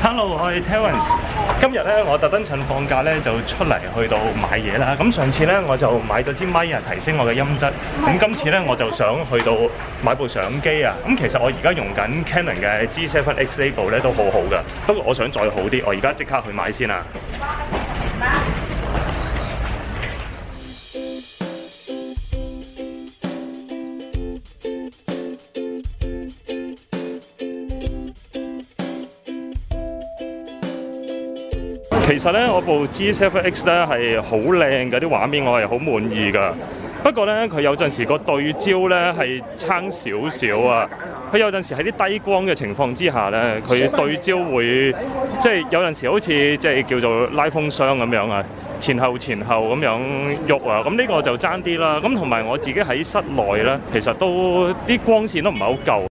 Hello，我係 Terence。今日咧，我特登趁放假咧就出嚟去到買嘢啦。咁上次咧我就買咗支咪啊，提升我嘅音質。咁今次咧我就想去到買部相機啊。咁其實我而家用緊 Canon 嘅 G7X 呢部咧都好好噶。不過我想再好啲，我而家即刻去買先啊！其實咧，我部 G7X 咧係好靚嘅，啲畫面我係好滿意㗎。不過咧，佢有陣時個對焦咧係差少少啊。佢有陣時喺啲低光嘅情況之下咧，佢對焦會即係有陣時好似即係叫做拉風箱咁樣啊，前後咁樣喐啊。咁呢個就爭啲啦。咁同埋我自己喺室內咧，其實都啲光線都唔係好夠。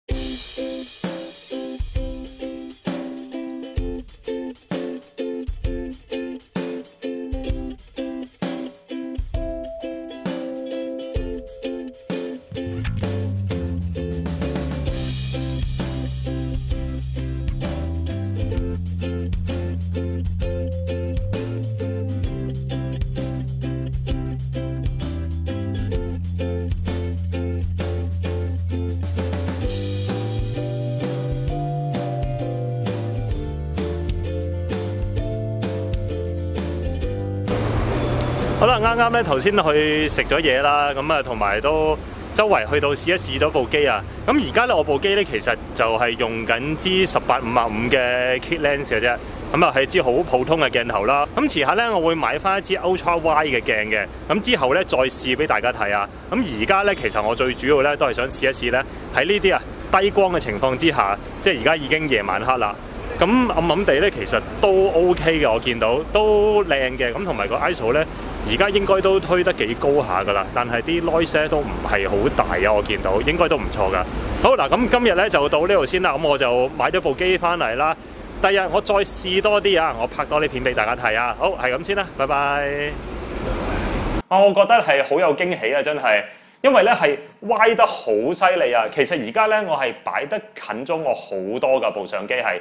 好啦，啱啱咧頭先去食咗嘢啦，咁啊同埋都周圍去到試一試咗部機啊。咁而家咧我部機咧其實就係用緊支18-55嘅 kit lens 嘅啫，咁啊係支好普通嘅鏡頭啦。咁遲下咧我會買翻一支 Ultra Wide 嘅鏡嘅，咁之後咧再試俾大家睇啊。咁而家咧其實我最主要咧都係想試一試咧喺呢啲低光嘅情況之下，即係而家已經夜晚黑啦。咁暗暗地咧，其實都 OK 嘅，我見到都靚嘅。咁同埋個 ISO 咧，而家應該都推得幾高下㗎啦。但係啲 noise 都唔係好大啊，我見到應該都唔錯㗎。好嗱，咁今日咧就到呢度先啦。咁我就買咗部機翻嚟啦。第日我再試多啲啊，我拍多啲片俾大家睇啊。好，係咁先啦，拜拜。我覺得係好有驚喜啊，真係。因為咧係歪得好犀利啊！其實而家咧我係擺得近咗我好多㗎，部相機係。